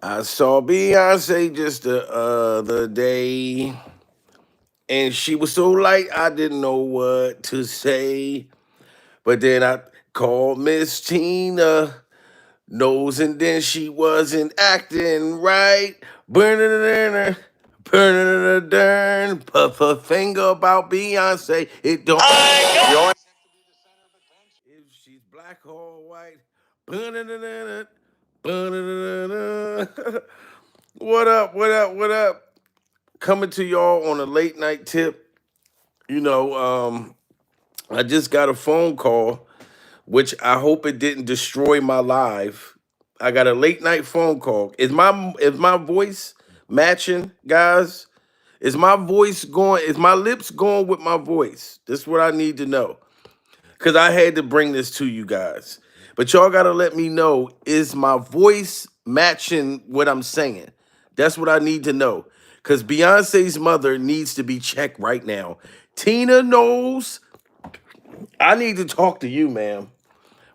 I saw Beyonce just the other day, and she was so light I didn't know what to say. But then I called Miss Tina Knows, and then she wasn't acting right. Burn, burn, burn. Puff a finger about Beyonce. It don't. If she's black or white. Ba-na-na-na-na, ba-na-na-na-na. What up? What up? What up? Coming to y'all on a late night tip. You know, I just got a phone call, which I hope it didn't destroy my life. I got a late night phone call. Is my voice matching, guys? Is my voice going? Is my lips going with my voice? This is what I need to know. Because I had to bring this to you guys. But y'all got to let me know, is my voice matching what I'm saying? That's what I need to know. Because Beyonce's mother needs to be checked right now. Tina knows. I need to talk to you, ma'am.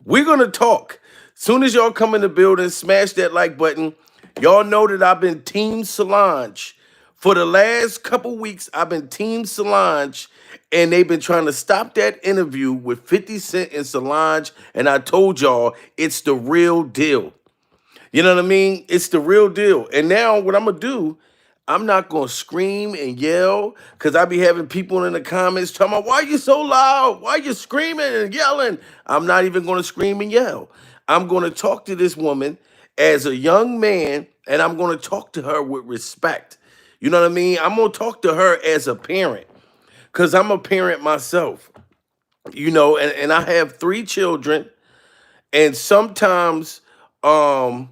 We're going to talk. Soon as y'all come in the building, smash that like button. Y'all know that I've been Team Solange. For the last couple weeks, I've been Team Solange, and they've been trying to stop that interview with 50 Cent and Solange, and I told y'all it's the real deal. You know what I mean? It's the real deal. And now what I'm going to do, I'm not going to scream and yell because I be having people in the comments talking about, why you so loud? Why you screaming and yelling? I'm not even going to scream and yell. I'm going to talk to this woman as a young man, and I'm going to talk to her with respect. You know what I mean? I'm going to talk to her as a parent because I'm a parent myself, and I have 3 children. And sometimes, um,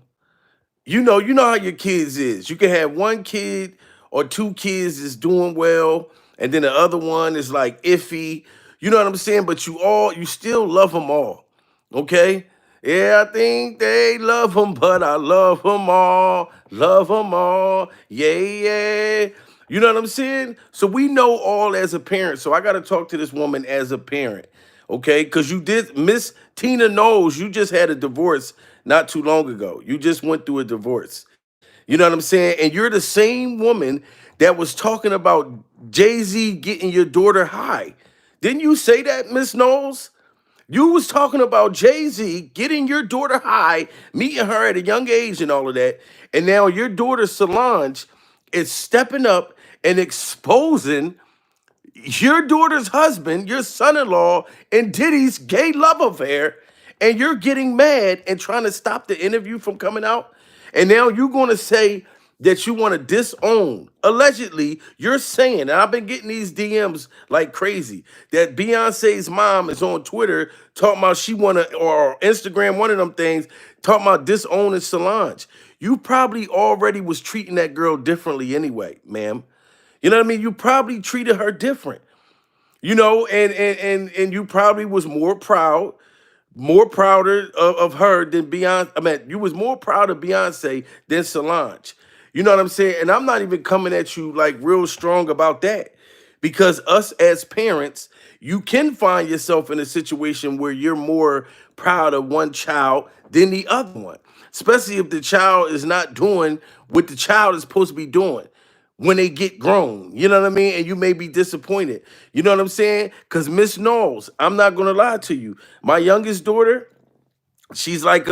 you know how your kids is. You can have one kid or 2 kids is doing well, and then the other one is like iffy. You know what I'm saying? But you still love them all. Okay? Yeah, I think they love them, but I love them all. Love them all. Yeah, yeah. You know what I'm saying? So we know all as a parent. So I got to talk to this woman as a parent. Okay? Because you did, Miss Tina knows you just had a divorce not too long ago. You just went through a divorce. You know what I'm saying? And you're the same woman that was talking about Jay-Z getting your daughter high. Didn't you say that, Miss Knowles? You was talking about Jay-Z getting your daughter high, meeting her at a young age and all of that. And now your daughter Solange is stepping up and exposing your daughter's husband, your son-in-law, and Diddy's gay love affair, and you're getting mad and trying to stop the interview from coming out. And now you're going to say that you want to disown. Allegedly, you're saying, and I've been getting these DMs like crazy, that Beyonce's mom is on Twitter talking about she want to, or Instagram, one of them things, talking about disowning Solange. You probably already was treating that girl differently anyway, ma'am. You know what I mean? You probably treated her different, and you probably was more prouder of her than Beyonce. I mean, you was more proud of Beyonce than Solange. You know what I'm saying? And I'm not even coming at you like real strong about that. Because us as parents, you can find yourself in a situation where you're more proud of one child than the other one, especially if the child is not doing what the child is supposed to be doing when they get grown. You know what I mean? And you may be disappointed. You know what I'm saying? Because Miss Knowles, I'm not gonna lie to you. My youngest daughter, she's like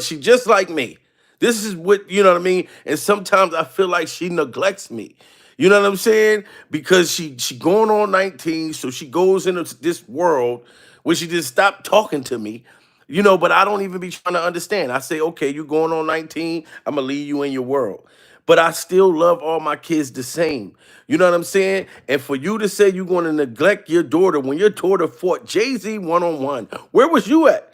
she just like me. This is what you know what I mean. And sometimes I feel like she neglects me. You know what I'm saying? Because she going on 19, so she goes into this world where she just stopped talking to me. But I don't even be trying to understand. I say, okay, you going on 19, I'm gonna leave you in your world. But I still love all my kids the same. You know what I'm saying? And for you to say you're going to neglect your daughter when your daughter fought Jay-Z one-on-one, where was you at?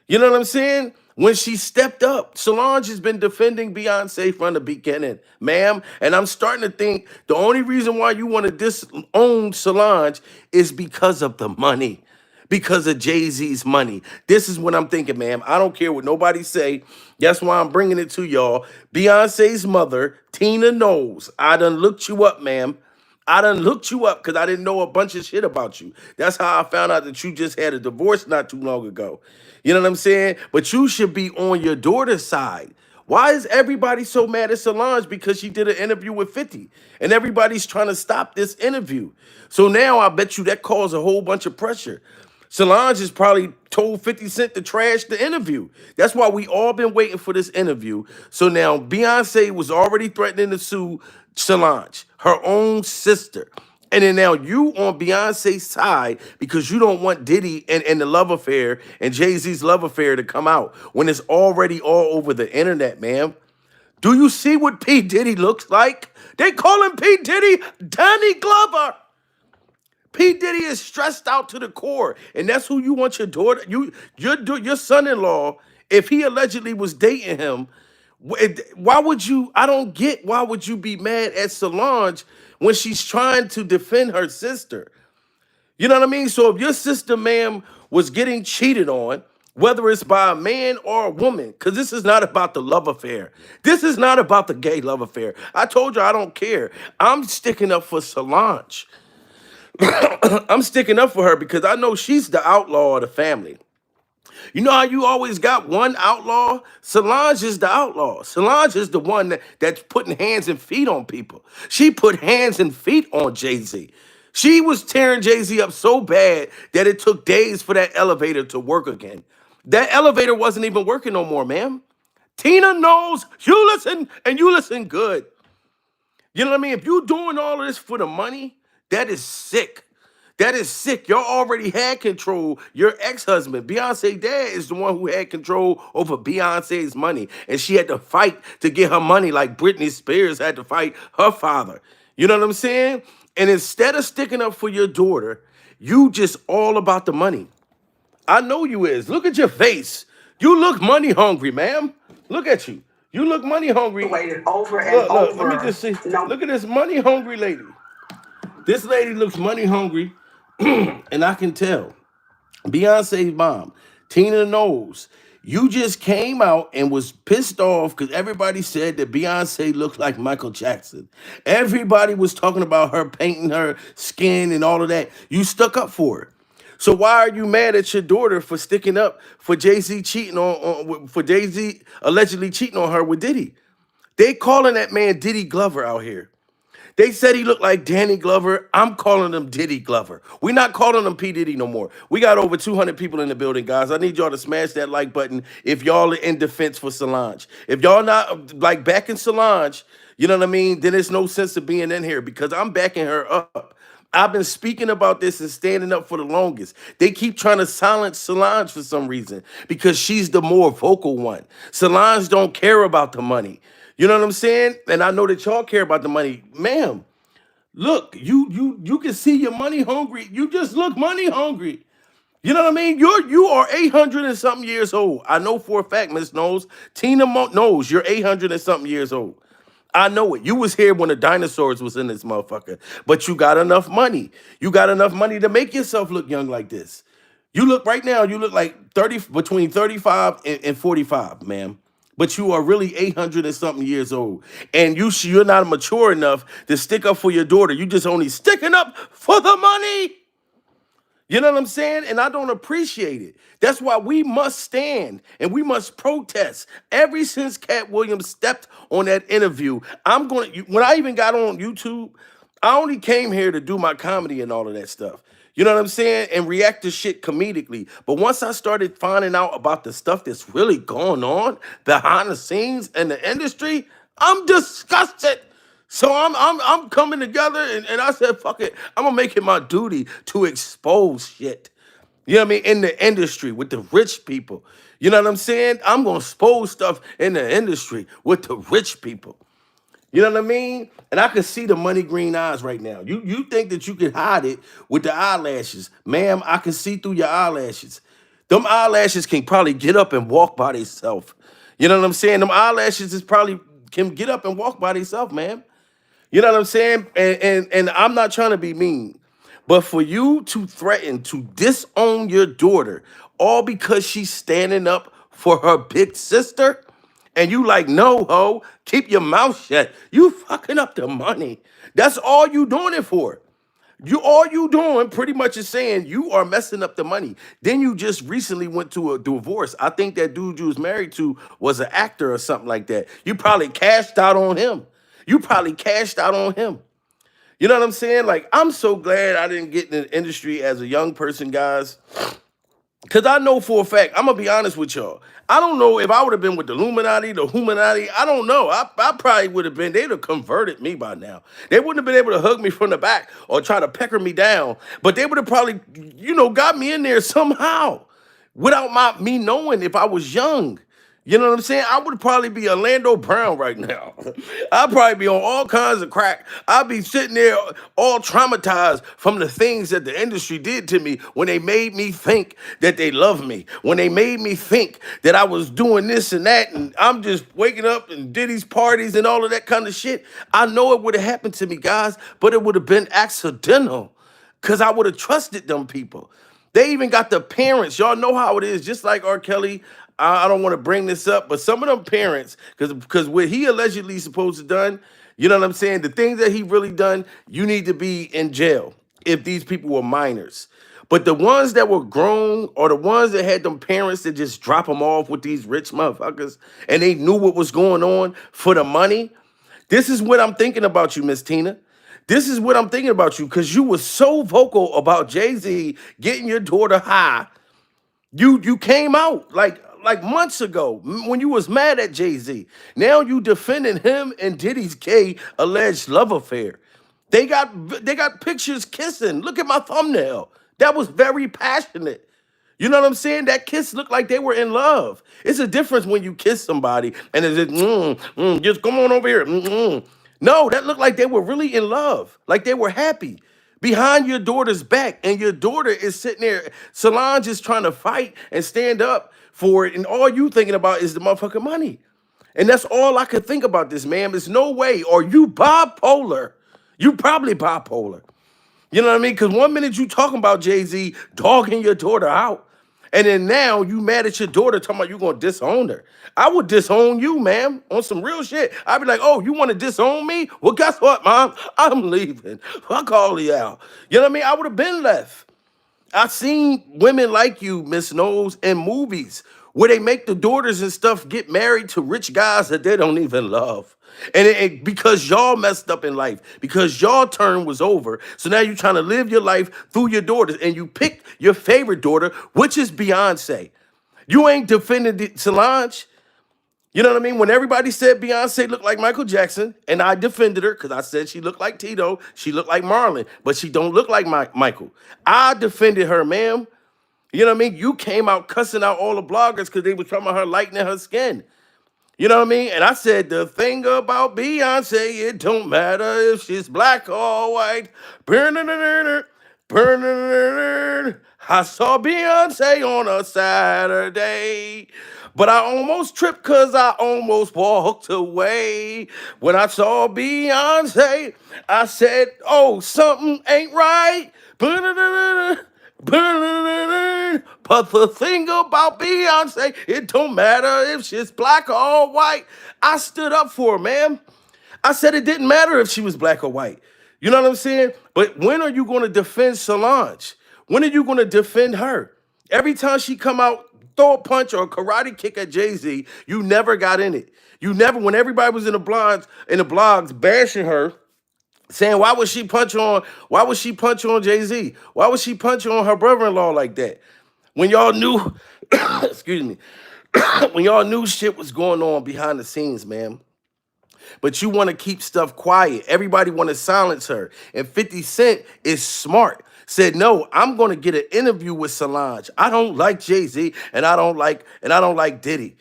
You know what I'm saying? When she stepped up, Solange has been defending Beyonce from the beginning, ma'am. And I'm starting to think the only reason why you want to disown Solange is because of the money, because of Jay-Z's money. This is what I'm thinking, ma'am. I don't care what nobody say. That's why I'm bringing it to y'all. Beyonce's mother, Tina knows. I done looked you up, ma'am. I done looked you up because I didn't know a bunch of shit about you. That's how I found out that you just had a divorce not too long ago. You know what I'm saying? But you should be on your daughter's side. Why is everybody so mad at Solange because she did an interview with 50? And everybody's trying to stop this interview. So now I bet you that caused a whole bunch of pressure. Solange has probably told 50 Cent to trash the interview. That's why we all been waiting for this interview. So now Beyonce was already threatening to sue Solange, her own sister. And then now you on Beyonce's side because you don't want Diddy and the love affair and Jay-Z's love affair to come out when it's already all over the internet, man. Do you see what P. Diddy looks like? They call him P. Diddy Danny Glover. P. Diddy is stressed out to the core, and that's who you want your daughter, your son-in-law. If he allegedly was dating him, why would you? I don't get why would you be mad at Solange when she's trying to defend her sister? You know what I mean? So if your sister, ma'am, was getting cheated on, whether it's by a man or a woman, because this is not about the love affair. This is not about the gay love affair. I told you I don't care. I'm sticking up for Solange. I'm sticking up for her because I know she's the outlaw of the family. You know how you always got one outlaw? Solange is the outlaw. Solange is the one that's putting hands and feet on people. She put hands and feet on Jay-Z. She was tearing Jay-Z up so bad that it took days for that elevator to work again. That elevator wasn't even working no more, ma'am. Tina knows you listen and you listen good. You know what I mean? If you doing all of this for the money, that is sick. That is sick. Y'all already had control. Your ex-husband, Beyonce dad, is the one who had control over Beyonce's money. And she had to fight to get her money like Britney Spears had to fight her father. You know what I'm saying? And instead of sticking up for your daughter, you just all about the money. I know you is. Look at your face. You look money hungry, ma'am. Look at you. You look money hungry. Waited over and Look, over. let me just see. No. Look at this money hungry lady. This lady looks money hungry, and I can tell. Beyonce's mom, Tina knows. You just came out and was pissed off because everybody said that Beyonce looked like Michael Jackson. Everybody was talking about her painting her skin and all of that. You stuck up for her. So why are you mad at your daughter for sticking up for Jay-Z cheating for Jay-Z allegedly cheating on her with Diddy? They calling that man Diddy Glover out here. They said he looked like Danny Glover. I'm calling him Diddy Glover. We're not calling him P. Diddy no more. We got over 200 people in the building, guys. I need y'all to smash that like button if y'all are in defense for Solange. If y'all not like backing Solange, you know what I mean, then there's no sense of being in here because I'm backing her up. I've been speaking about this and standing up for the longest. They keep trying to silence Solange for some reason because she's the more vocal one. Solange don't care about the money. You know what I'm saying? And I know that y'all care about the money. Ma'am, look, you can see you're money hungry. You just look money hungry. You know what I mean? You are 800 and something years old. I know for a fact, Miss Knowles. Tina knows you're 800 and something years old. I know it. You was here when the dinosaurs was in this motherfucker. But you got enough money. You got enough money to make yourself look young like this. You look right now, you look like 30 between 35 and 45, ma'am. But you are really 800 and something years old. And you're not mature enough to stick up for your daughter. You just only sticking up for the money. You know what I'm saying? And I don't appreciate it. That's why we must stand and we must protest. Ever since Cat Williams stepped on that interview, when I even got on YouTube, I only came here to do my comedy and all of that stuff. You know what I'm saying? And react to shit comedically. But once I started finding out about the stuff that's really going on behind the scenes in the industry, I'm disgusted. So I'm coming together and I said, fuck it. I'm gonna make it my duty to expose shit. You know what I mean? In the industry with the rich people. You know what I'm saying? I'm gonna expose stuff in the industry with the rich people. You know what I mean? And I can see the money green eyes right now. You think that you can hide it with the eyelashes. Ma'am, I can see through your eyelashes. Them eyelashes can probably get up and walk by themselves. You know what I'm saying? Them eyelashes is probably can get up and walk by themselves, man. You know what I'm saying? And I'm not trying to be mean, but for you to threaten to disown your daughter all because she's standing up for her big sister, and you like, no, ho, keep your mouth shut. You fucking up the money. That's all you doing it for. You all you doing pretty much is saying you are messing up the money. Then you just recently went to a divorce. I think that dude you was married to was an actor or something like that. You probably cashed out on him. You probably cashed out on him. You know what I'm saying? Like, I'm so glad I didn't get in the industry as a young person, guys. Because I know for a fact, I'm going to be honest with y'all. I don't know if I would have been with the Illuminati, the Humanati. I don't know. I probably would have been. They'd have converted me by now. They wouldn't have been able to hug me from the back or try to pecker me down. But they would have probably, got me in there somehow without me knowing if I was young. You know what I'm saying? I would probably be Orlando Brown right now. I'd probably be on all kinds of crack. I'd be sitting there all traumatized from the things that the industry did to me when they made me think that they loved me, when they made me think that I was doing this and that, and I'm just waking up and Diddy's parties and all of that kind of shit. I know it would have happened to me, guys, but it would have been accidental because I would have trusted them people. They even got the parents. Y'all know how it is. Just like R. Kelly, I don't want to bring this up, but some of them parents, because what he allegedly supposed to done, you know what I'm saying? The things that he really done, you need to be in jail if these people were minors. But the ones that were grown or the ones that had them parents that just drop them off with these rich motherfuckers and they knew what was going on for the money, this is what I'm thinking about you, Miss Tina. This is what I'm thinking about you because you were so vocal about Jay-Z getting your daughter high. You came out like months ago when you was mad at Jay-Z. Now you defending him and Diddy's gay alleged love affair. They got pictures kissing. Look at my thumbnail. That was very passionate. You know what I'm saying? That kiss looked like they were in love. It's a difference when you kiss somebody and it's just come on over here. No, that looked like they were really in love, like they were happy behind your daughter's back, and your daughter is sitting there. Solange is trying to fight and stand up for it, and all you thinking about is the motherfucking money. And that's all I could think about this, man. There's no way. Or you bipolar. You probably bipolar. You know what I mean? Because one minute you talking about Jay-Z dogging your daughter out, and then now you mad at your daughter talking about you gonna disown her. I would disown you, ma'am, on some real shit. I'd be like, oh, you want to disown me? Well, guess what, mom? I'm leaving. Fuck all of y'all. You know what I mean? I would have been left. I've seen women like you, Miss Knowles, in movies where they make the daughters and stuff get married to rich guys that they don't even love. And because y'all messed up in life, because y'all turn was over. So now you're trying to live your life through your daughters. And you picked your favorite daughter, which is Beyonce. You ain't defended Solange. You know what I mean? When everybody said Beyonce looked like Michael Jackson, and I defended her because I said she looked like Tito, she looked like Marlon, but she don't look like Michael. I defended her, ma'am. You know what I mean? You came out cussing out all the bloggers because they were talking about her lightening her skin. You know what I mean? And I said, the thing about Beyonce, it don't matter if she's black or white. Burn. I saw Beyonce on a Saturday, but I almost tripped because I almost walked away. When I saw Beyonce, I said, oh, something ain't right. But the thing about Beyonce, it don't matter if she's black or white. I stood up for her, man. I said it didn't matter if she was black or white. You know what I'm saying? But when are you going to defend Solange? When are you going to defend her? Every time she come out, throw a punch or a karate kick at Jay-Z, you never got in it. You never, when everybody was in the blogs bashing her, saying why would she punch on Jay-Z? Why would she punch on her brother-in-law like that? When y'all knew, excuse me, when y'all knew shit was going on behind the scenes, man. But you want to keep stuff quiet. Everybody want to silence her. And 50 Cent is smart. Said, no, I'm going to get an interview with Solange. I don't like Jay-Z and I don't like Diddy.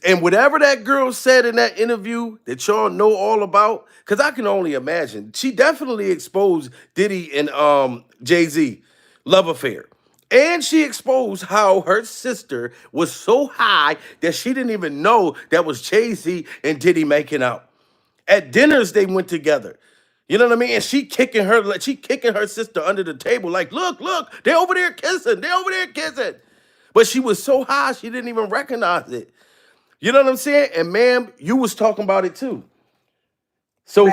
And whatever that girl said in that interview that y'all know all about, because I can only imagine, she definitely exposed Diddy and Jay-Z love affair. And she exposed how her sister was so high that she didn't even know that was Jay-Z and Diddy making out. At dinners, they went together. You know what I mean? And she kicking her sister under the table, like, look, they over there kissing. But she was so high, she didn't even recognize it. You know what I'm saying? And ma'am, you was talking about it too. So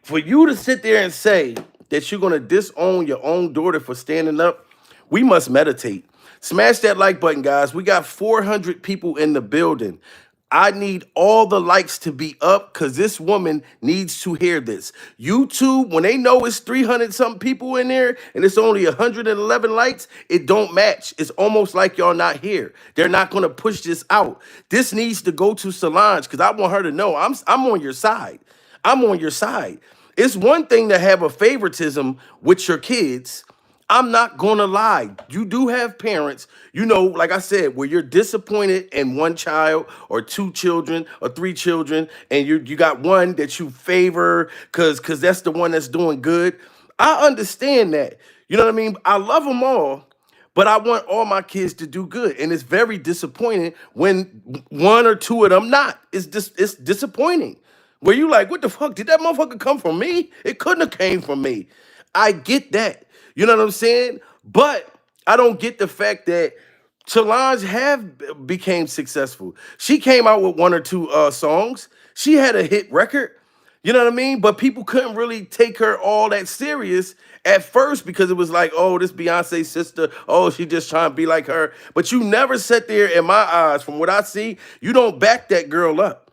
for you to sit there and say that you're gonna disown your own daughter for standing up, we must meditate. Smash that like button, guys. We got 400 people in the building. I need all the likes to be up because this woman needs to hear this. YouTube, when they know it's 300 something people in there and it's only 111 likes, it don't match. It's almost like y'all not here. They're not going to push this out. This needs to go to Solange because I want her to know I'm on your side. I'm on your side. It's one thing to have a favoritism with your kids. I'm not gonna lie. You do have parents, like I said, where you're disappointed in one child or two children or three children, and you got one that you favor because that's the one that's doing good. I understand that. You know what I mean? I love them all, but I want all my kids to do good. And it's very disappointing when one or two of them not. It's disappointing. Where you like, what the fuck? Did that motherfucker come from me? It couldn't have came from me. I get that. You know what I'm saying? But I don't get the fact that Solange have became successful. She came out with one or two songs. She had a hit record. You know what I mean? But people couldn't really take her all that serious at first because it was like, oh, this Beyonce sister, oh, she just trying to be like her. But you never sat there in my eyes, from what I see, you don't back that girl up.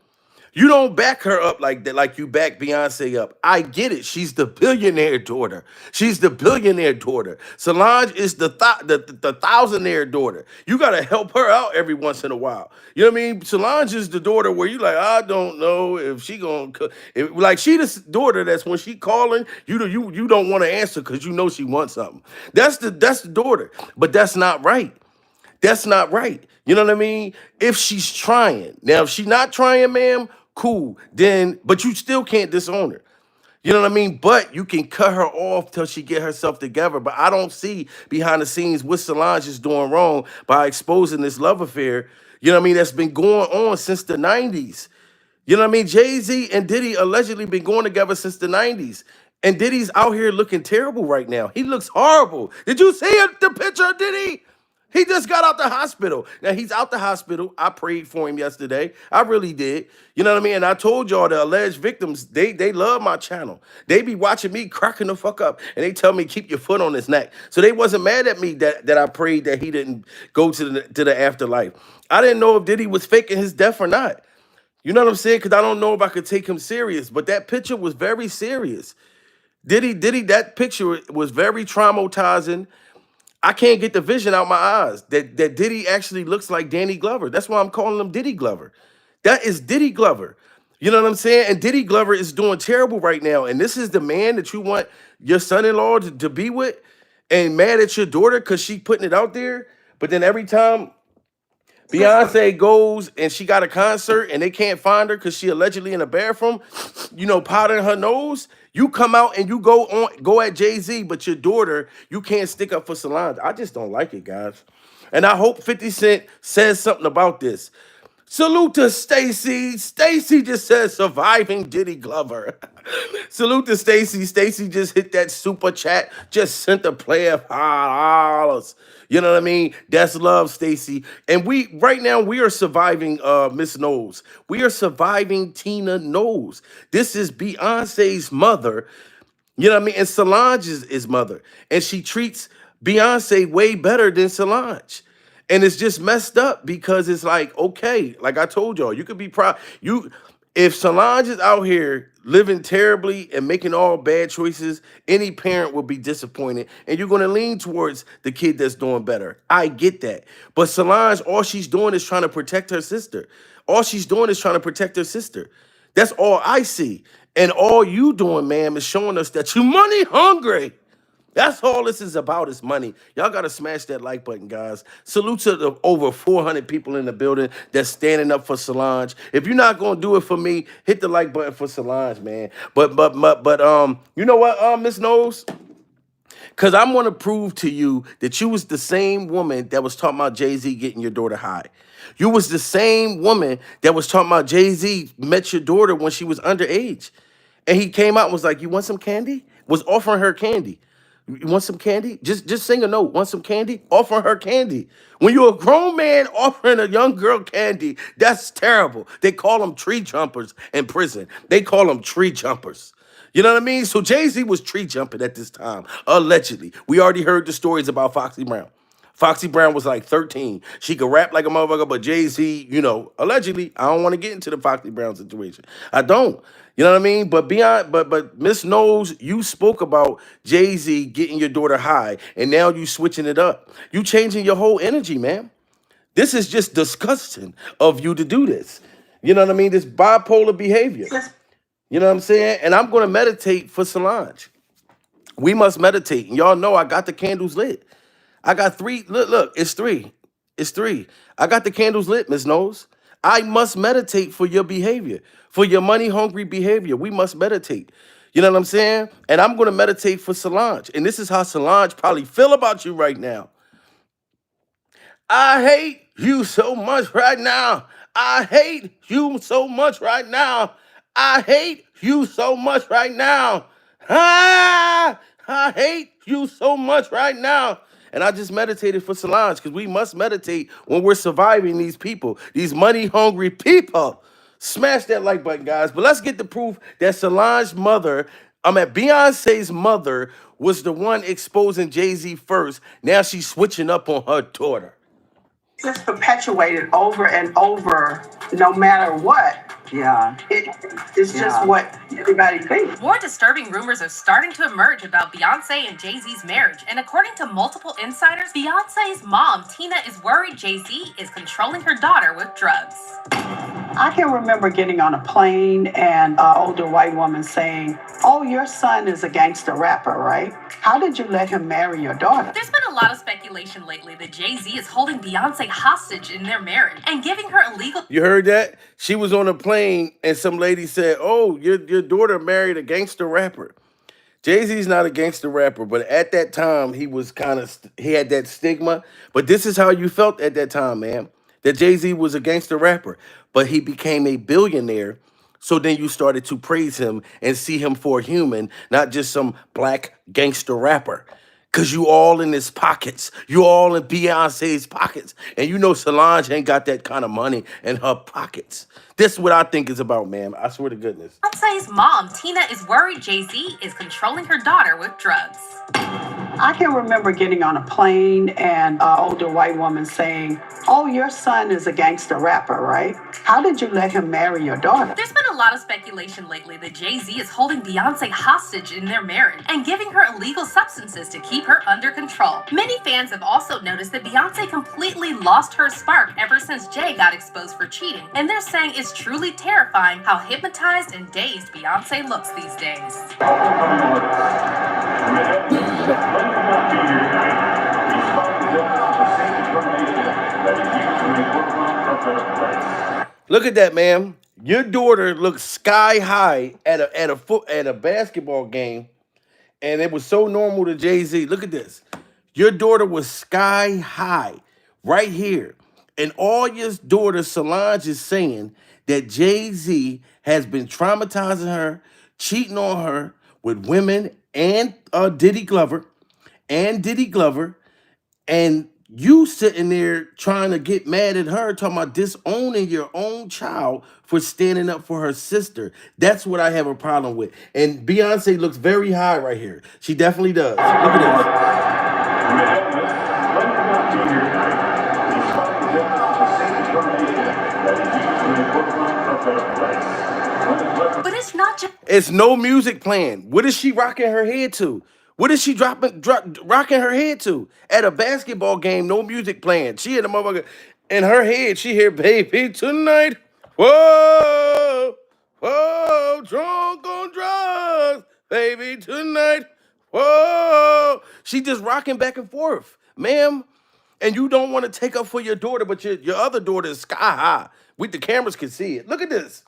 You don't back her up like that, like you back Beyonce up. I get it. She's the billionaire daughter. She's the billionaire daughter. Solange is the thousandaire daughter. You gotta help her out every once in a while. You know what I mean? Solange is the daughter where you like, I don't know if she gonna like she the daughter that's when she calling, you don't want to answer because you know she wants something. That's the daughter, but that's not right. That's not right. You know what I mean? If she's trying. Now, if she's not trying, ma'am, cool. Then, but you still can't disown her. You know what I mean? But you can cut her off till she get herself together. But I don't see behind the scenes what Solange is doing wrong by exposing this love affair, you know what I mean, that's been going on since the 90s. You know what I mean? Jay-Z and Diddy allegedly been going together since the 90s. And Diddy's out here looking terrible right now. He looks horrible. Did you see the picture of Diddy? He just got out the hospital. Now he's out the hospital. I prayed for him yesterday. I really did. You know what I mean? And I told y'all the alleged victims, they love my channel. They be watching me cracking the fuck up. And they tell me, keep your foot on his neck. So they wasn't mad at me that I prayed that he didn't go to the afterlife. I didn't know if Diddy was faking his death or not. You know what I'm saying? Because I don't know if I could take him serious. But that picture was very serious. Diddy, that picture was very traumatizing. I can't get the vision out my eyes that Diddy actually looks like Danny Glover. That's why I'm calling him Diddy Glover. That is Diddy Glover. You know what I'm saying? And Diddy Glover is doing terrible right now. And this is the man that you want your son-in-law to be with, and mad at your daughter because she putting it out there. But then every time Beyonce goes and she got a concert and they can't find her because she allegedly in a bathroom, powdering her nose. You come out and you go at Jay-Z, but your daughter, you can't stick up for Solange. I just don't like it, guys. And I hope 50 Cent says something about this. Salute to Stacy. Stacy just said surviving Diddy Glover. Salute to Stacy. Stacy just hit that super chat. Just sent a player $5. You know what I mean? That's love, Stacy. And right now we are surviving Miss Knowles. We are surviving Tina Knowles. This is Beyonce's mother. You know what I mean? And Solange is mother. And she treats Beyonce way better than Solange. And it's just messed up because it's like, okay, like I told y'all, you could be proud. If Solange is out here living terribly and making all bad choices, any parent will be disappointed. And you're going to lean towards the kid that's doing better. I get that. But Solange, all she's doing is trying to protect her sister. All she's doing is trying to protect her sister. That's all I see. And all you doing, ma'am, is showing us that you're money hungry. That's all this is about, is money. Y'all got to smash that like button, guys. Salute to the over 400 people in the building that's standing up for Solange. If you're not going to do it for me, hit the like button for Solange, man. But you know what, Miss Knowles? Because I'm going to prove to you that you was the same woman that was talking about Jay-Z getting your daughter high. You was the same woman that was talking about Jay-Z met your daughter when she was underage. And he came out and was like, you want some candy? Was offering her candy. You want some candy? Just sing a note. Want some candy? Offer her candy. When you're a grown man offering a young girl candy, that's terrible. They call them tree jumpers in prison. They call them tree jumpers. You know what I mean? So Jay-Z was tree jumping at this time, allegedly. We already heard the stories about Foxy Brown. Foxy Brown was like 13. She could rap like a motherfucker, but Jay-Z, allegedly, I don't want to get into the Foxy Brown situation. I don't. You know what I mean? But but Miss Knowles, you spoke about Jay-Z getting your daughter high, and now you switching it up. You changing your whole energy, man. This is just disgusting of you to do this. You know what I mean? This bipolar behavior. You know what I'm saying? And I'm going to meditate for Solange. We must meditate. And y'all know I got the candles lit. I got three. Look, it's three. It's three. I got the candles lit, Miss Knowles. I must meditate for your behavior, for your money hungry behavior. We must meditate. You know what I'm saying? And I'm going to meditate for Solange. And this is how Solange probably feel about you right now. I hate you so much right now. I hate you so much right now. I hate you so much right now. I hate you so much right now. And I just meditated for Solange because we must meditate when we're surviving these people, these money hungry people. Smash that like button, guys. But let's get the proof that Solange's mother, Beyonce's mother, was the one exposing Jay-Z first. Now she's switching up on her daughter. Just perpetuated over and over, no matter what. Yeah. It's just what everybody thinks. More disturbing rumors are starting to emerge about Beyonce and Jay-Z's marriage. And according to multiple insiders, Beyonce's mom, Tina, is worried Jay-Z is controlling her daughter with drugs. I can remember getting on a plane and an older white woman saying, "Oh, your son is a gangster rapper, right? How did you let him marry your daughter?" There's been a lot of speculation lately that Jay-Z is holding Beyonce hostage in their marriage and giving her illegal... You heard that? She was on a plane and some lady said, "Oh, your daughter married a gangster rapper." Jay-Z's not a gangster rapper, but at that time, he was he had that stigma. But this is how you felt at that time, man, that Jay-Z was a gangster rapper. But he became a billionaire. So then you started to praise him and see him for a human, not just some black gangster rapper. Because you all in his pockets. You all in Beyonce's pockets. And you know Solange ain't got that kind of money in her pockets. This is what I think it's about, man. I swear to goodness. Beyonce's mom, Tina, is worried Jay-Z is controlling her daughter with drugs. I can remember getting on a plane and an older white woman saying, "Oh, your son is a gangster rapper, right? How did you let him marry your daughter?" There's been a lot of speculation lately that Jay-Z is holding Beyonce hostage in their marriage and giving her illegal substances to keep her under control. Many fans have also noticed that Beyonce completely lost her spark ever since Jay got exposed for cheating, and they're saying it's truly terrifying how hypnotized and dazed Beyonce looks these days. Look at that, man. Your daughter looked sky high at a basketball game, and it was so normal to Jay-Z. Look at this. Your daughter was sky high right here. And all your daughter Solange is saying that Jay-Z has been traumatizing her, cheating on her with women and Diddy Glover, and you sitting there trying to get mad at her, talking about disowning your own child for standing up for her sister. That's what I have a problem with. And Beyonce looks very high right here. She definitely does. Look at this. But it's not just... It's no music playing. What is she rocking her head to? What is she rocking her head to? At a basketball game, no music playing. She had a motherfucker in her head. She hear, "Baby, tonight, whoa, whoa, drunk on drugs, baby, tonight, whoa." She just rocking back and forth, ma'am. And you don't want to take up for your daughter, but your other daughter is sky high. The cameras can see it. Look at this.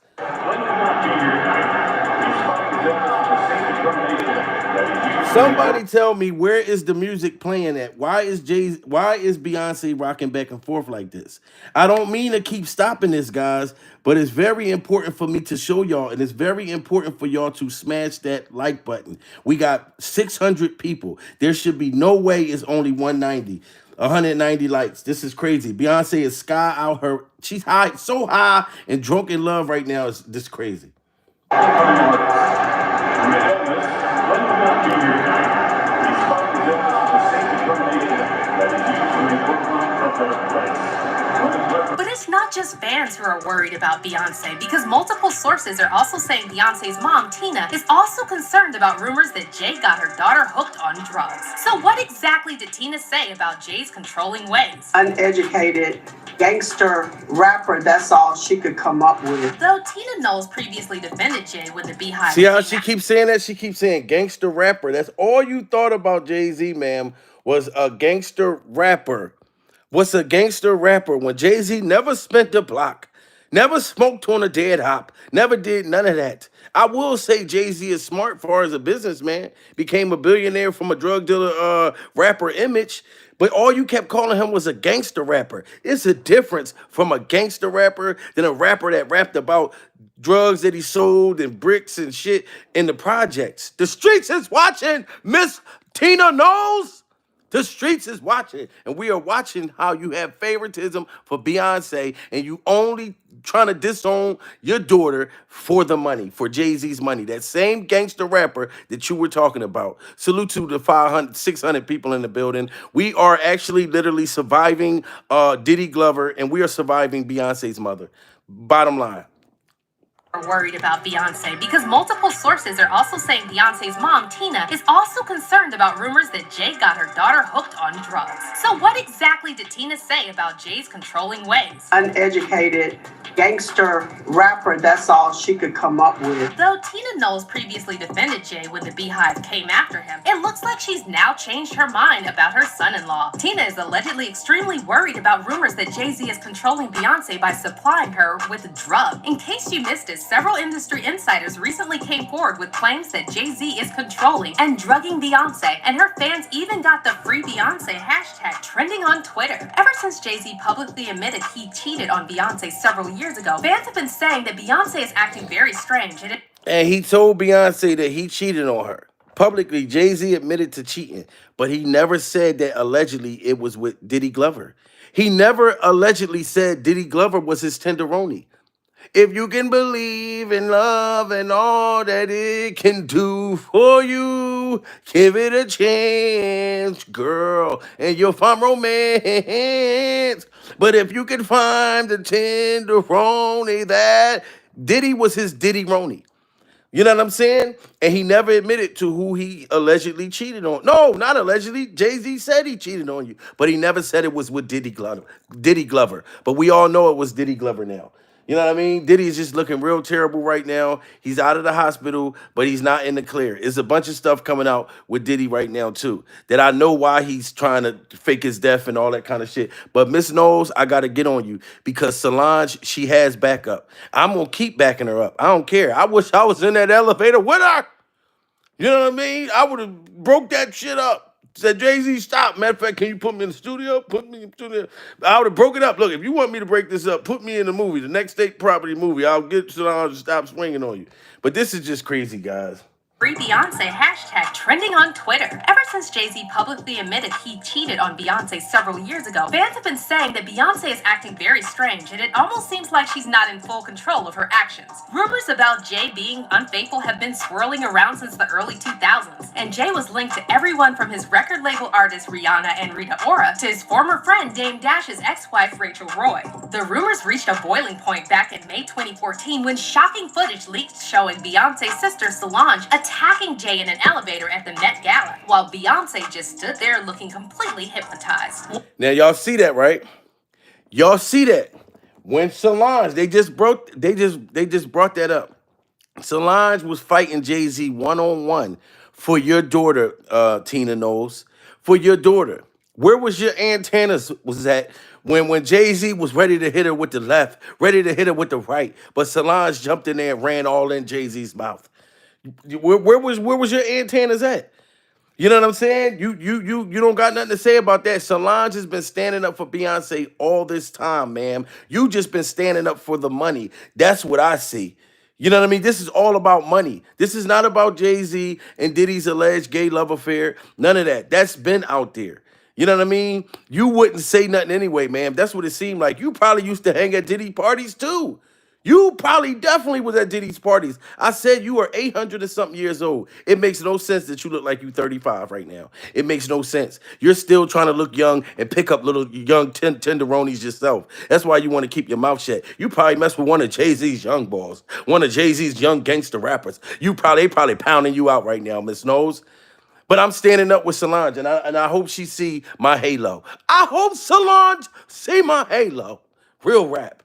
Somebody tell me, where is the music playing at? Why is Beyonce rocking back and forth like this? I don't mean to keep stopping this, guys, but it's very important for me to show y'all, and it's very important for y'all to smash that like button. We got 600 people. There should be no way it's only 190 likes. This is crazy. Beyonce is sky out her. She's high, so high and drunk in love right now. It's this crazy. illness, when you got to your night, despite his illness, with the same determination that is used to make Brooklyn a better place. But it's not just fans who are worried about Beyonce, because multiple sources are also saying Beyonce's mom, Tina, is also concerned about rumors that Jay got her daughter hooked on drugs. So what exactly did Tina say about Jay's controlling ways? Uneducated gangster rapper, that's all she could come up with. Though Tina Knowles previously defended Jay when the Beehive See how came she out. keeps saying that? She keeps saying gangster rapper. That's all you thought about Jay-Z, ma'am, was a gangster rapper. What's a gangster rapper? When Jay-Z never spent the block, never smoked on a dead hop, never did none of that. I will say Jay-Z is smart far as a businessman, became a billionaire from a drug dealer rapper image, but all you kept calling him was a gangster rapper. It's a difference from a gangster rapper than a rapper that rapped about drugs that he sold and bricks and shit in the projects. The streets is watching, Miss Tina Knowles. The streets is watching, and we are watching how you have favoritism for Beyonce, and you only trying to disown your daughter for the money, for Jay-Z's money. That same gangster rapper that you were talking about. Salute to the 500, 600 people in the building. We are actually literally surviving Diddy Glover, and we are surviving Beyonce's mother. Bottom line. Are worried about Beyonce, because multiple sources are also saying Beyonce's mom, Tina, is also concerned about rumors that Jay got her daughter hooked on drugs. So what exactly did Tina say about Jay's controlling ways? Uneducated gangster rapper, that's all she could come up with. Though Tina Knowles previously defended Jay when the Beehive came after him, it looks like she's now changed her mind about her son-in-law. Tina is allegedly extremely worried about rumors that Jay-Z is controlling Beyonce by supplying her with drugs. In case you missed it, several industry insiders recently came forward with claims that Jay-Z is controlling and drugging Beyonce, and her fans even got the Free Beyonce hashtag trending on Twitter. Ever since Jay-Z publicly admitted he cheated on Beyonce several years ago, fans have been saying that Beyonce is acting very strange, And he told Beyonce that he cheated on her. Publicly, Jay-Z admitted to cheating, but he never said that allegedly it was with Diddy Glover. He never allegedly said Diddy Glover was his tenderoni. If you can believe in love and all that it can do for you, give it a chance, girl, and you'll find romance. But if you can find the tenderoni that Diddy was his Diddy-roni. You know what I'm saying? And he never admitted to who he allegedly cheated on. No, not allegedly. Jay-Z said he cheated on you, but he never said it was with Diddy Glover. Diddy Glover. But we all know it was Diddy Glover now. You know what I mean? Diddy's just looking real terrible right now. He's out of the hospital, but he's not in the clear. There's a bunch of stuff coming out with Diddy right now, too, that I know why he's trying to fake his death and all that kind of shit. But Miss Knowles, I got to get on you because Solange, she has backup. I'm going to keep backing her up. I don't care. I wish I was in that elevator with her. You know what I mean? I would have broke that shit up. Said, Jay-Z, stop. Matter of fact, can you put me in the studio? Put me in the studio. I would have broken up. Look, if you want me to break this up, put me in the movie, the next state property movie. I'll get Solange to stop swinging on you. But this is just crazy, guys. Free Beyonce hashtag trending on Twitter. Ever since Jay-Z publicly admitted he cheated on Beyonce several years ago, fans have been saying that Beyonce is acting very strange, and it almost seems like she's not in full control of her actions. Rumors about Jay being unfaithful have been swirling around since the early 2000s, and Jay was linked to everyone from his record label artists Rihanna and Rita Ora to his former friend Dame Dash's ex-wife Rachel Roy. The rumors reached a boiling point back in May 2014 when shocking footage leaked showing Beyonce's sister Solange attacking Jay in an elevator at the Met Gala, while Beyonce just stood there looking completely hypnotized. Now y'all see that, right? Y'all see that when Solange, they just brought that up. Solange was fighting Jay-Z one-on-one for your daughter, Tina Knowles, for your daughter. Where was your antennas was that when Jay-Z was ready to hit her with the left, ready to hit her with the right, but Solange jumped in there and ran all in Jay-Z's mouth? Where was your antennas at? You know what I'm saying? You don't got nothing to say about that. Solange has been standing up for Beyonce all this time, ma'am. You just been standing up for the money. That's what I see. You know what I mean? This is all about money. This is not about Jay-Z and Diddy's alleged gay love affair. None of that. That's been out there. You know what I mean? You wouldn't say nothing anyway, ma'am. That's what it seemed like. You probably used to hang at Diddy parties too. You probably definitely was at Diddy's parties. I said you were 800 and something years old. It makes no sense that you look like you 35 right now. It makes no sense. You're still trying to look young and pick up little young tenderonis yourself. That's why you want to keep your mouth shut. You probably mess with one of Jay-Z's young boys, one of Jay-Z's young gangster rappers. They probably pounding you out right now, Miss Nose. But I'm standing up with Solange, and I hope she see my halo. I hope Solange see my halo. Real rap.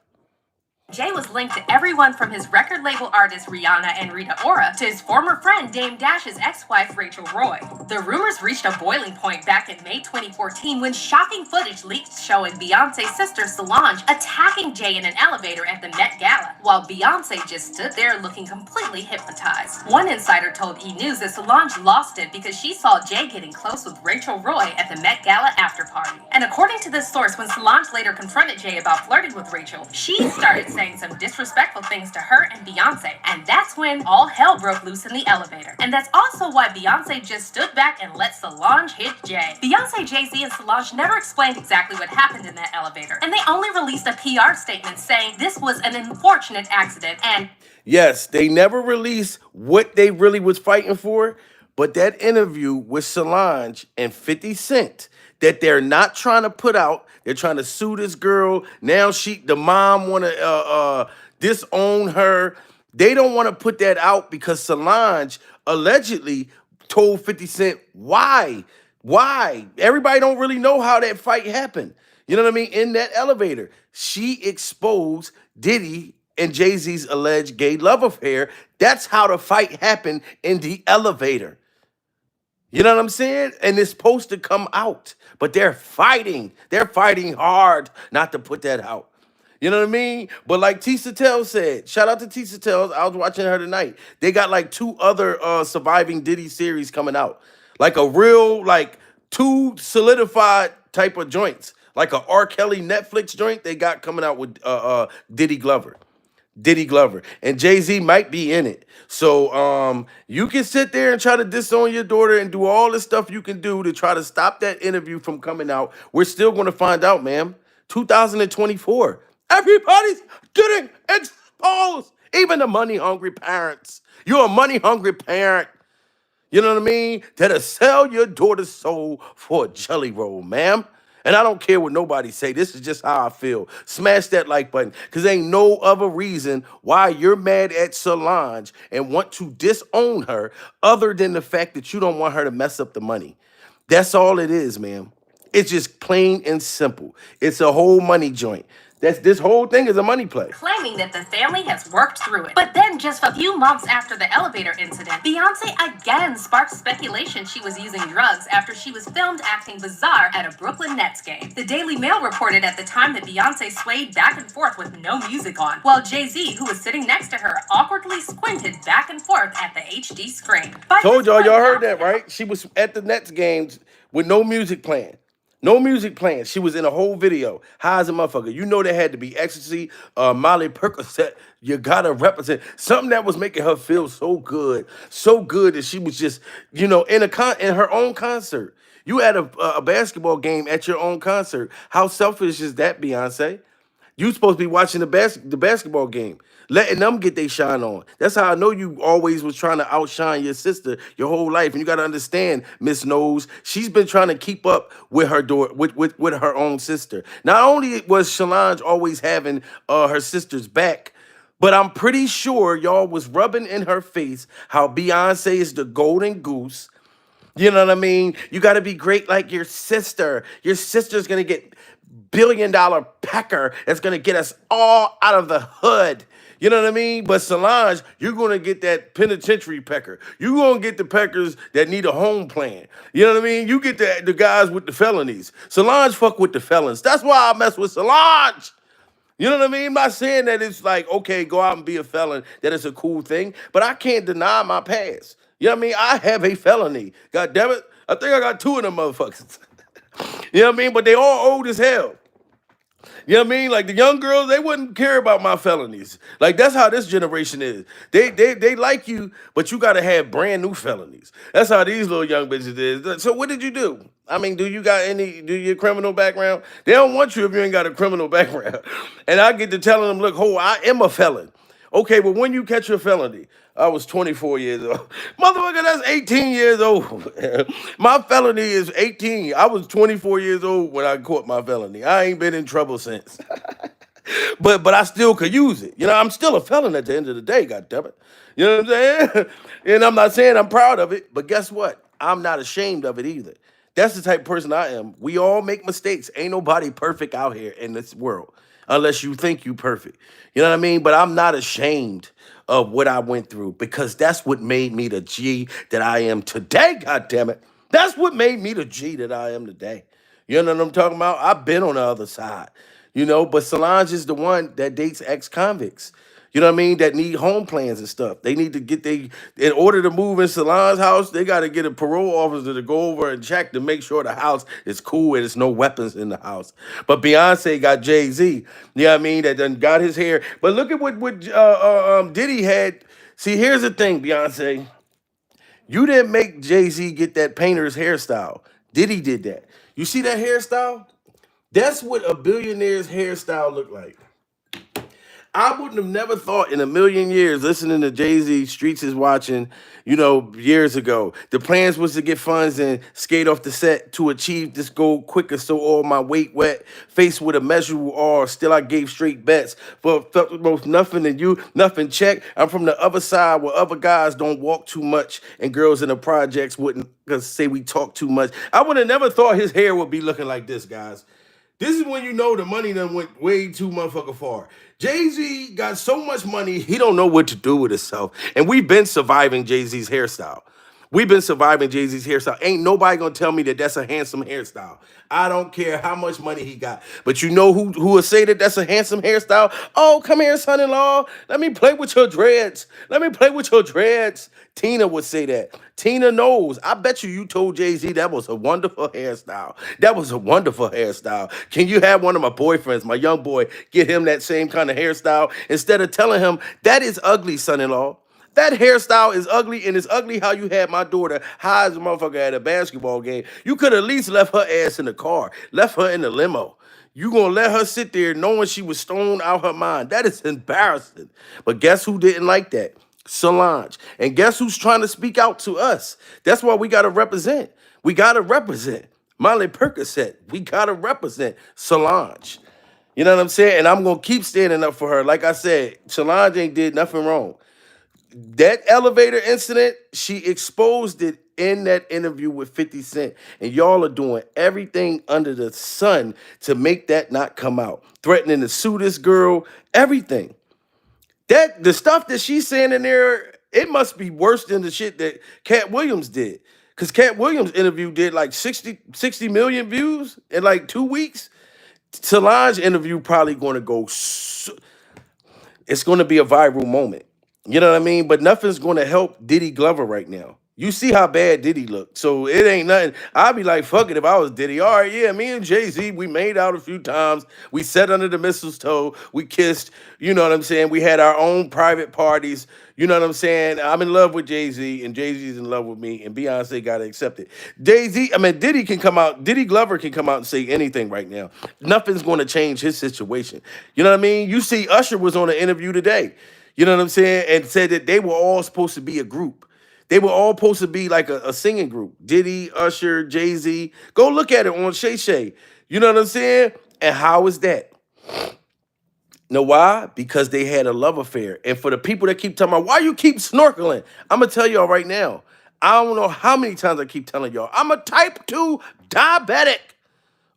Jay was linked to everyone from his record label artists Rihanna and Rita Ora to his former friend Dame Dash's ex-wife Rachel Roy. The rumors reached a boiling point back in May 2014 when shocking footage leaked showing Beyonce's sister Solange attacking Jay in an elevator at the Met Gala, while Beyonce just stood there looking completely hypnotized. One insider told E! News that Solange lost it because she saw Jay getting close with Rachel Roy at the Met Gala after party. And according to this source, when Solange later confronted Jay about flirting with Rachel, she started saying some disrespectful things to her and Beyonce, and that's when all hell broke loose in the elevator. And that's also why Beyonce just stood back and let Solange hit Jay. Beyonce, Jay-Z, and Solange never explained exactly what happened in that elevator, and they only released a PR statement saying this was an unfortunate accident and Yes, they never released what they really was fighting for, but that interview with Solange and 50 Cent that they're not trying to put out, they're trying to sue this girl. Now the mom want to disown her. They don't want to put that out because Solange allegedly told 50 Cent why. Why? Everybody don't really know how that fight happened. You know what I mean? In that elevator, she exposed Diddy and Jay-Z's alleged gay love affair. That's how the fight happened in the elevator. You know what I'm saying? And it's supposed to come out, but they're fighting. They're fighting hard not to put that out. You know what I mean? But like Tisa Tell said, shout out to Tisa Tell. I was watching her tonight. They got like 2 other surviving Diddy series coming out. Like a real, like 2 solidified type of joints. Like a R. Kelly Netflix joint they got coming out with Diddy Glover. Diddy Glover. And Jay-Z might be in it. So you can sit there and try to disown your daughter and do all the stuff you can do to try to stop that interview from coming out. We're still going to find out, ma'am. 2024. Everybody's getting exposed. Even the money-hungry parents. You're a money-hungry parent. You know what I mean? That'll sell your daughter's soul for a jelly roll, ma'am. And I don't care what nobody say. This is just how I feel. Smash that like button. Because ain't no other reason why you're mad at Solange and want to disown her other than the fact that you don't want her to mess up the money. That's all it is, ma'am. It's just plain and simple. It's a whole money joint. This whole thing is a money play. claiming that the family has worked through it. But then, just a few months after the elevator incident, Beyonce again sparked speculation she was using drugs after she was filmed acting bizarre at a Brooklyn Nets game. The Daily Mail reported at the time that Beyonce swayed back and forth with no music on, while Jay-Z, who was sitting next to her, awkwardly squinted back and forth at the HD screen. Told y'all heard that, right? She was at the Nets games with no music playing. No music playing. She was in a whole video. High as a motherfucker. You know there had to be ecstasy, Molly Percocet. You gotta represent something that was making her feel so good that she was just, in her own concert. You at a basketball game at your own concert. How selfish is that, Beyonce? You supposed to be watching the basketball game, letting them get their shine on. That's how I know you always was trying to outshine your sister your whole life. And you got to understand, Miss Nose, she's been trying to keep up with her daughter, with her own sister. Not only was Solange always having her sister's back, but I'm pretty sure y'all was rubbing in her face how Beyonce is the golden goose. You know what I mean? You got to be great like your sister. Your sister's going to get billion-dollar pecker that's going to get us all out of the hood. You know what I mean? But Solange, you're going to get that penitentiary pecker. You're going to get the peckers that need a home plan. You know what I mean? You get the guys with the felonies. Solange fuck with the felons. That's why I mess with Solange. You know what I mean? I'm not saying that it's like, okay, go out and be a felon, that it's a cool thing, but I can't deny my past. You know what I mean? I have a felony. God damn it. I think I got 2 of them motherfuckers. You know what I mean? But they all old as hell. You know what I mean? Like the young girls, they wouldn't care about my felonies. Like that's how this generation is. They like you, but you gotta have brand new felonies. That's how these little young bitches is. So what did you do? I mean, do your criminal background? They don't want you if you ain't got a criminal background. And I get to telling them, look, I am a felon. Okay, but when you catch your felony, I was 24 years old. Motherfucker, that's 18 years old. My felony is 18. I was 24 years old when I caught my felony. I ain't been in trouble since. But I still could use it. You know, I'm still a felon at the end of the day, goddammit. You know what I'm saying? And I'm not saying I'm proud of it, but guess what? I'm not ashamed of it either. That's the type of person I am. We all make mistakes. Ain't nobody perfect out here in this world unless you think you perfect. You know what I mean? But I'm not ashamed of what I went through because that's what made me the G that I am today, goddammit. That's what made me the G that I am today. You know what I'm talking about? I've been on the other side, but Solange is the one that dates ex-convicts. You know what I mean? That need home plans and stuff. They need to in order to move in Solange's house, they got to get a parole officer to go over and check to make sure the house is cool and there's no weapons in the house. But Beyonce got Jay-Z, you know what I mean, that done got his hair. But look at what Diddy had. See, here's the thing, Beyonce. You didn't make Jay-Z get that painter's hairstyle. Diddy did that. You see that hairstyle? That's what a billionaire's hairstyle looked like. I wouldn't have never thought in a million years, listening to Jay-Z, Streets is Watching, years ago. The plans was to get funds and skate off the set to achieve this goal quicker so all my weight wet. Faced with a measurable R, still I gave straight bets. But felt most nothing in you, nothing check. I'm from the other side where other guys don't walk too much and girls in the projects wouldn't say we talk too much. I would have never thought his hair would be looking like this, guys. This is when you know the money done went way too motherfucking far. Jay-Z got so much money, he don't know what to do with himself. And we've been surviving Jay-Z's hairstyle. We've been surviving Jay-Z's hairstyle. Ain't nobody gonna tell me that that's a handsome hairstyle. I don't care how much money he got. But you know who will say that that's a handsome hairstyle? Oh, come here, son-in-law. Let me play with your dreads. Let me play with your dreads. Tina would say that. Tina knows. I bet you told Jay-Z that was a wonderful hairstyle. That was a wonderful hairstyle. Can you have one of my boyfriends, my young boy, get him that same kind of hairstyle instead of telling him, that is ugly, son-in-law. That hairstyle is ugly, and it's ugly how you had my daughter high as a motherfucker at a basketball game. You could at least left her ass in the car, left her in the limo. You gonna let her sit there knowing she was stoned out her mind. That is embarrassing. But guess who didn't like that? Solange. And guess who's trying to speak out to us? That's why we gotta represent. We gotta represent. Molly Percocet, we gotta represent Solange. You know what I'm saying? And I'm gonna keep standing up for her. Like I said, Solange ain't did nothing wrong. That elevator incident, she exposed it in that interview with 50 Cent. And y'all are doing everything under the sun to make that not come out. Threatening to sue this girl, everything. The stuff that she's saying in there, it must be worse than the shit that Cat Williams did. Because Cat Williams' interview did like 60 million views in like 2 weeks. Solange interview probably going to go, it's going to be a viral moment. You know what I mean? But nothing's going to help Diddy Glover right now. You see how bad Diddy looked. So it ain't nothing. I'd be like, fuck it if I was Diddy. All right, yeah, me and Jay-Z, we made out a few times. We sat under the mistletoe. We kissed. You know what I'm saying? We had our own private parties. You know what I'm saying? I'm in love with Jay-Z, and Jay-Z's in love with me, and Beyonce got to accept it. Diddy Glover can come out and say anything right now. Nothing's going to change his situation. You know what I mean? You see Usher was on an interview today. You know what I'm saying? And said that they were all supposed to be a group. They were all supposed to be like a singing group. Diddy, Usher, Jay-Z. Go look at it on Shay Shay. You know what I'm saying? And how is that? Know why? Because they had a love affair. And for the people that keep talking about, why you keep snorkeling? I'm going to tell y'all right now. I don't know how many times I keep telling y'all. I'm a type 2 diabetic.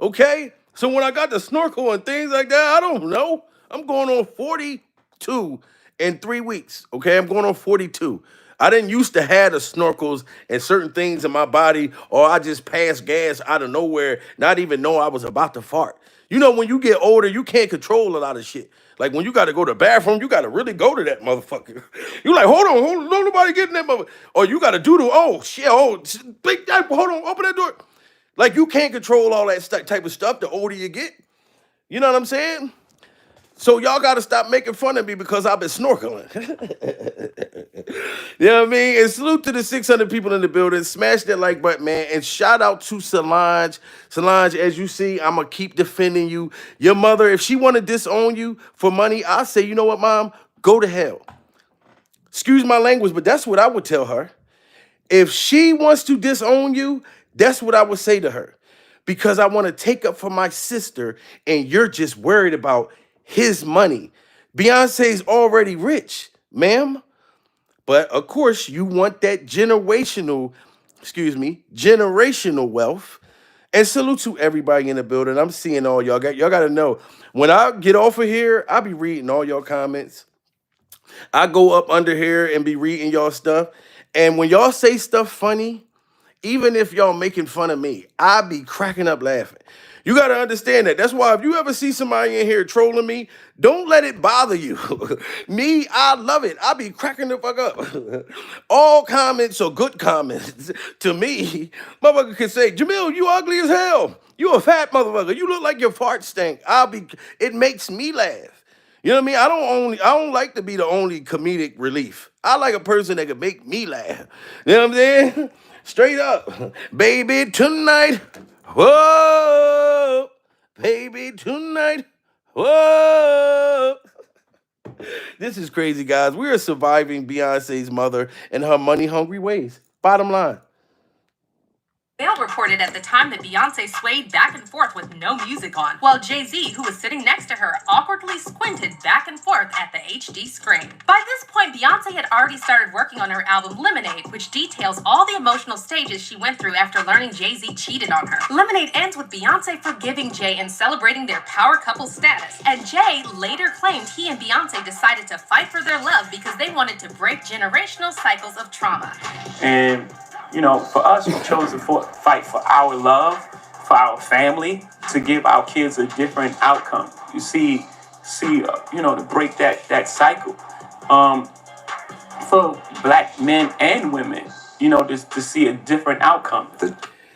Okay? So when I got the snorkel and things like that, I don't know. I'm going on 42 in 3 weeks. Okay? I'm going on 42. I didn't used to have the snorkels and certain things in my body, or I just passed gas out of nowhere, not even know I was about to fart. You know, when you get older, you can't control a lot of shit. Like when you got to go to the bathroom, you got to really go to that motherfucker. You like, hold on, don't nobody get in that motherfucker. Or you got to do big that, hold on, open that door. Like you can't control all that type of stuff the older you get. You know what I'm saying? So y'all got to stop making fun of me because I've been snorkeling. You know what I mean? And salute to the 600 people in the building. Smash that like button, man. And shout out to Solange. Solange, as you see, I'm going to keep defending you. Your mother, if she want to disown you for money, I say, you know what, Mom? Go to hell. Excuse my language, but that's what I would tell her. If she wants to disown you, that's what I would say to her. Because I want to take up for my sister and you're just worried about his money. Beyonce's already rich, ma'am. But of course, you want that generational wealth. And salute to everybody in the building. I'm seeing all y'all. Y'all got to know, when I get off of here, I'll be reading all y'all comments. I go up under here and be reading y'all stuff. And when y'all say stuff funny, even if y'all making fun of me, I be cracking up laughing. You got to understand that. That's why if you ever see somebody in here trolling me, don't let it bother you. Me, I love it. I be cracking the fuck up. All comments are good comments to me. Motherfucker can say, Jamil, you ugly as hell. You a fat motherfucker. You look like your fart stink. It makes me laugh. You know what I mean? I don't like to be the only comedic relief. I like a person that can make me laugh. You know what I'm saying? Straight up. Baby tonight. Whoa. Baby tonight. Whoa. This is crazy, guys. We are surviving Beyonce's mother and her money-hungry ways. Bottom line. Mail reported at the time that Beyonce swayed back and forth with no music on, while Jay-Z, who was sitting next to her, awkwardly squinted back and forth at the HD screen. By this point, Beyonce had already started working on her album Lemonade, which details all the emotional stages she went through after learning Jay-Z cheated on her. Lemonade ends with Beyonce forgiving Jay and celebrating their power couple status, and Jay later claimed he and Beyonce decided to fight for their love because they wanted to break generational cycles of trauma. And you know, for us, we chose to fight for our love, for our family, to give our kids a different outcome. You see, to break that cycle. For black men and women, to see a different outcome.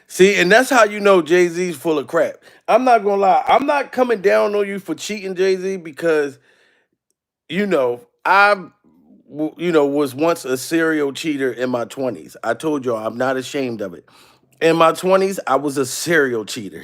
See, and that's how you know Jay-Z's full of crap. I'm not gonna lie. I'm not coming down on you for cheating, Jay-Z, because, was once a serial cheater in my 20s. I told y'all I'm not ashamed of it. In my 20s, I was a serial cheater.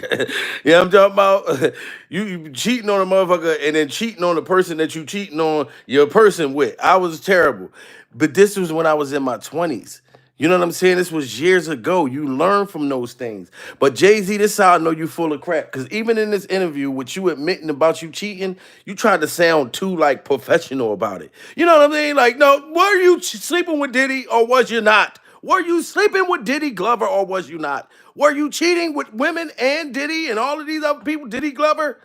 You know what I'm talking about? You cheating on a motherfucker and then cheating on the person that you cheating on your person with. I was terrible. But this was when I was in my 20s. You know what I'm saying? This was years ago. You learn from those things. But Jay-Z, this is how I know you full of crap. Because even in this interview, with you admitting about you cheating, you tried to sound too, professional about it. You know what I mean? No, were you sleeping with Diddy or was you not? Were you sleeping with Diddy Glover or was you not? Were you cheating with women and Diddy and all of these other people, Diddy Glover?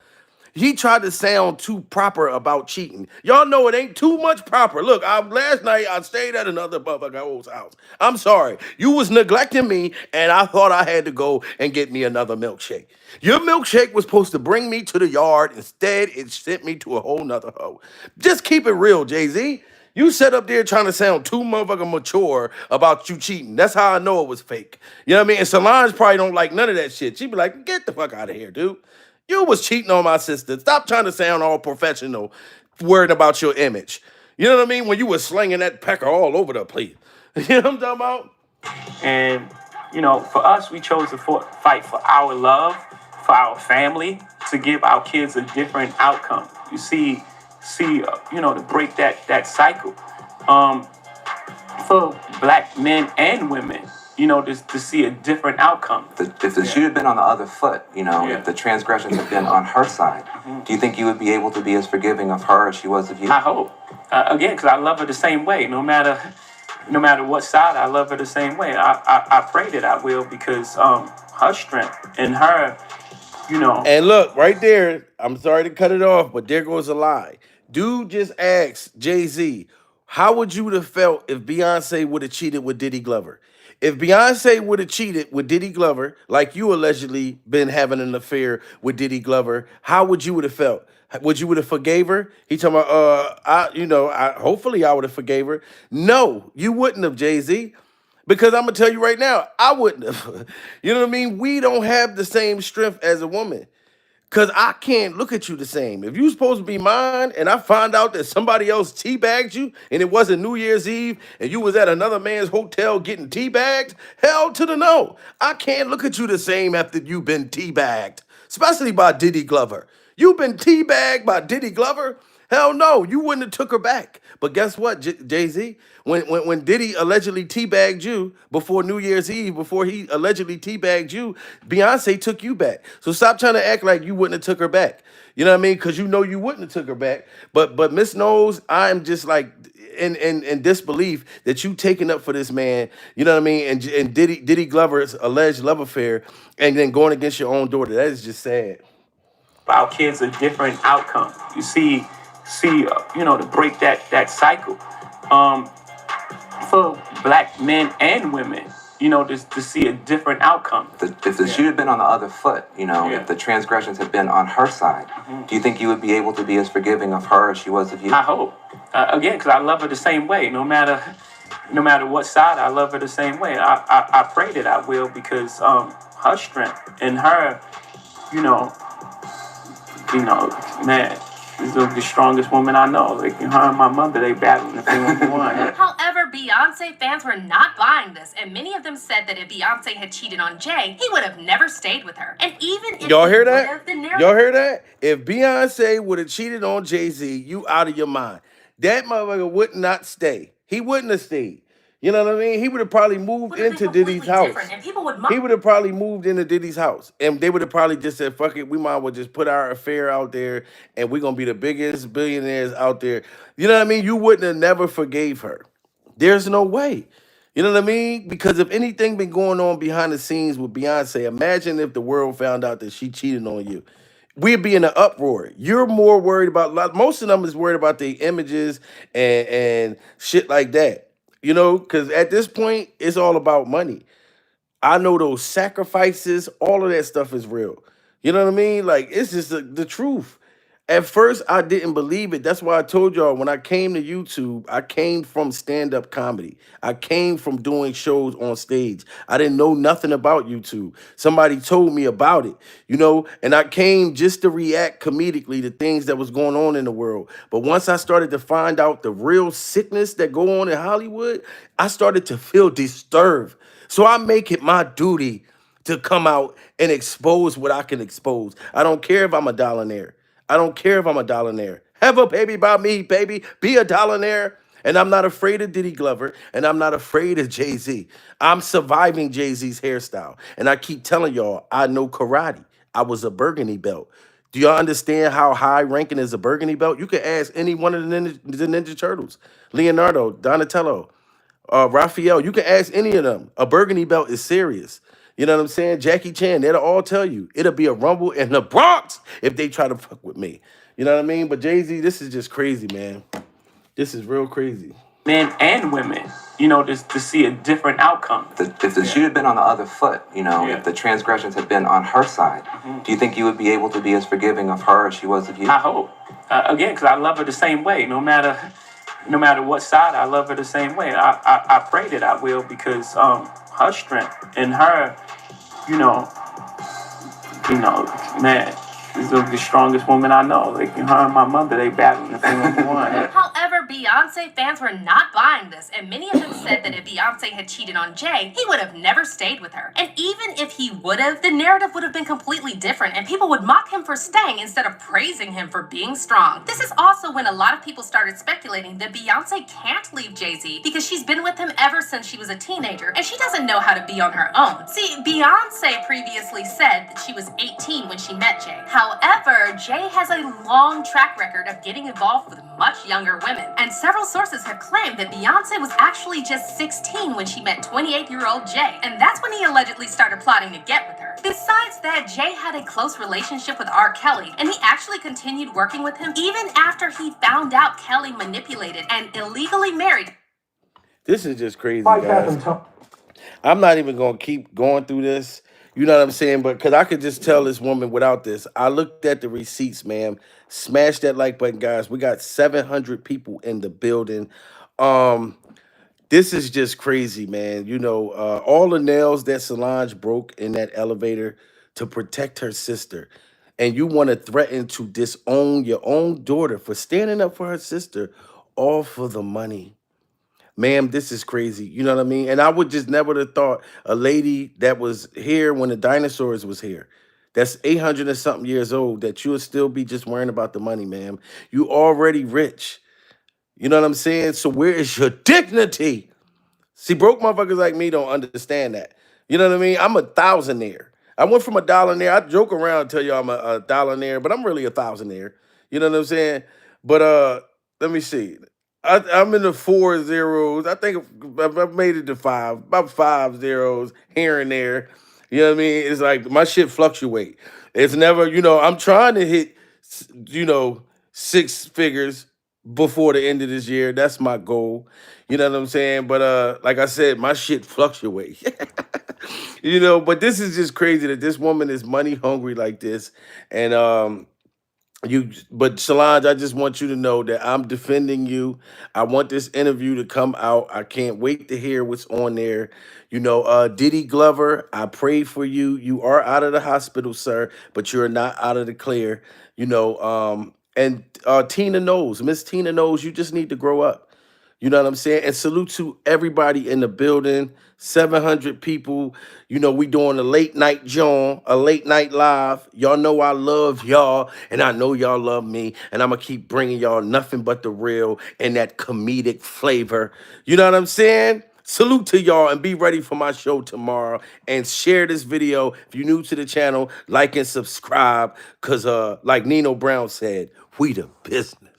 He tried to sound too proper about cheating. Y'all know it ain't too much proper. Look, last night I stayed at another motherfucker's house. I'm sorry. You was neglecting me, and I thought I had to go and get me another milkshake. Your milkshake was supposed to bring me to the yard. Instead, it sent me to a whole nother hoe. Just keep it real, Jay-Z. You sat up there trying to sound too motherfucking mature about you cheating. That's how I know it was fake. You know what I mean? And Solange probably don't like none of that shit. She'd be like, get the fuck out of here, dude. You was cheating on my sister. Stop trying to sound all professional, worried about your image. You know what I mean? When you was slinging that pecker all over the place. You know what I'm talking about? And, for us, we chose to fight for our love, for our family, to give our kids a different outcome. You see, to break that cycle. For black men and women, to see a different outcome. If the shoe had been on the other foot, if the transgressions had been on her side, do you think you would be able to be as forgiving of her as she was of you? I hope. Again, because I love her the same way. No matter what side, I love her the same way. I pray that I will, because her strength and her, And look, right there, I'm sorry to cut it off, but there goes a lie. Dude just asked Jay-Z, how would you have felt if Beyonce would have cheated with Diddy Glover? If Beyonce would have cheated with Diddy Glover, like you allegedly been having an affair with Diddy Glover, how would you would have felt? Would you would have forgave her? He talking about, hopefully I would have forgave her. No, you wouldn't have, Jay-Z. Because I'm going to tell you right now, I wouldn't have. You know what I mean? We don't have the same strength as a woman. Cause I can't look at you the same. If you supposed to be mine and I find out that somebody else teabagged you and it wasn't New Year's Eve and you was at another man's hotel getting teabagged, hell to the no. I can't look at you the same after you've been teabagged, especially by Diddy Glover. You've been teabagged by Diddy Glover? Hell no, you wouldn't have took her back. But guess what, Jay-Z? When Diddy allegedly teabagged you before New Year's Eve, before he allegedly teabagged you, Beyonce took you back. So stop trying to act like you wouldn't have took her back. You know what I mean? Because you know you wouldn't have took her back. But Miss knows I'm just like in disbelief that you taking up for this man. You know what I mean? And Diddy Glover's alleged love affair, and then going against your own daughter. That is just sad. Our kids a different outcome. You see, to break that cycle. For black men and women, to see a different outcome. If the shoe had been on the other foot, if the transgressions had been on her side, do you think you would be able to be as forgiving of her as she was of you? I hope. Again, because I love her the same way. No matter what side, I love her the same way. I pray that I will, because her strength and her, man, she's the strongest woman I know. Like, her and my mother, they battling if they want to one. However, Beyonce fans were not buying this, and many of them said that if Beyonce had cheated on Jay, he would have never stayed with her. And even if Y'all hear he that? would've, the narrative- Y'all hear that? If Beyonce would have cheated on Jay-Z, you out of your mind. That motherfucker would not stay. He wouldn't have stayed. You know what I mean? He would have probably moved Would've into been Diddy's completely house. different, and people would mock- He would have probably moved into Diddy's house. And they would have probably just said, fuck it, we might as well just put our affair out there and we're going to be the biggest billionaires out there. You know what I mean? You wouldn't have never forgave her. There's no way. You know what I mean? Because if anything been going on behind the scenes with Beyonce, imagine if the world found out that she cheated on you. We'd be in an uproar. You're more worried about, most of them is worried about the images and shit like that. Because at this point, it's all about money. I know those sacrifices, all of that stuff is real. You know what I mean? Like, it's just the truth. At first, I didn't believe it. That's why I told y'all when I came to YouTube, I came from stand-up comedy. I came from doing shows on stage. I didn't know nothing about YouTube. Somebody told me about it, and I came just to react comedically to things that was going on in the world. But once I started to find out the real sickness that go on in Hollywood, I started to feel disturbed. So I make it my duty to come out and expose what I can expose. I don't care if I'm a dollionaire. I don't care if I'm a dollionaire. Have a baby by me, baby. Be a dollionaire. And I'm not afraid of Diddy Glover, and I'm not afraid of Jay-Z. I'm surviving Jay-Z's hairstyle. And I keep telling y'all, I know karate. I was a burgundy belt. Do y'all understand how high ranking is a burgundy belt? You can ask any one of the Ninja Turtles. Leonardo, Donatello, Raphael, you can ask any of them. A burgundy belt is serious. You know what I'm saying? Jackie Chan, they'll all tell you. It'll be a rumble in the Bronx if they try to fuck with me. You know what I mean? But Jay-Z, this is just crazy, man. This is real crazy. Men and women, to see a different outcome. If the shoe had been on the other foot, if the transgressions had been on her side, do you think you would be able to be as forgiving of her as she was of you? I hope. Again, because I love her the same way. No matter what side, I love her the same way. I pray that I will, because her strength and her, man, she's the strongest woman I know. Like, her and my mother, they battling if they want to one. However, Beyonce fans were not buying this, and many of them said that if Beyonce had cheated on Jay, he would have never stayed with her. And even if he would have, the narrative would have been completely different, and people would mock him for staying instead of praising him for being strong. This is also when a lot of people started speculating that Beyonce can't leave Jay-Z because she's been with him ever since she was a teenager, and she doesn't know how to be on her own. See, Beyonce previously said that she was 18 when she met Jay. However, Jay has a long track record of getting involved with much younger women, and several sources have claimed that Beyonce was actually just 16 when she met 28-year-old Jay, and that's when he allegedly started plotting to get with her. Besides that, Jay had a close relationship with R. Kelly, and he actually continued working with him even after he found out Kelly manipulated and illegally married. This is just crazy, guys. I'm not even going to keep going through this. You know what I'm saying? But because I could just tell this woman without this. I looked at the receipts, ma'am. Smash that like button, guys. We got 700 people in the building. This is just crazy, man. All the nails that Solange broke in that elevator to protect her sister. and you want to threaten to disown your own daughter for standing up for her sister, all for the money. Ma'am, this is crazy. You know what I mean? And I would just never have thought a lady that was here when the dinosaurs was here, that's 800 and something years old, that you would still be just worrying about the money, ma'am. You already rich. You know what I'm saying? So where is your dignity? See, broke motherfuckers like me don't understand that. You know what I mean? I'm a thousandaire. I went from a dollaire. I joke around and tell you I'm a dollaire, but I'm really a thousandaire. You know what I'm saying? But let me see. I'm in the 4 zeros. I think I've made it to five, about 5 zeros here and there. You know what I mean? It's like my shit fluctuate. It's never, I'm trying to hit, 6 figures before the end of this year. That's my goal. You know what I'm saying? But like I said, my shit fluctuates. But this is just crazy that this woman is money hungry like this. And but Solange, I just want you to know that I'm defending you. I want this interview to come out. I can't wait to hear what's on there. Diddy Glover, I pray for you. You are out of the hospital, sir, but you're not out of the clear. And Tina knows, Miss Tina knows you just need to grow up. You know what I'm saying? And salute to everybody in the building. 700 people. We doing a late night John, a late night live. Y'all know I love y'all, and I know y'all love me. And I'm going to keep bringing y'all nothing but the real and that comedic flavor. You know what I'm saying? Salute to y'all, and be ready for my show tomorrow. And share this video. If you're new to the channel, like and subscribe. Because like Nino Brown said, we the business.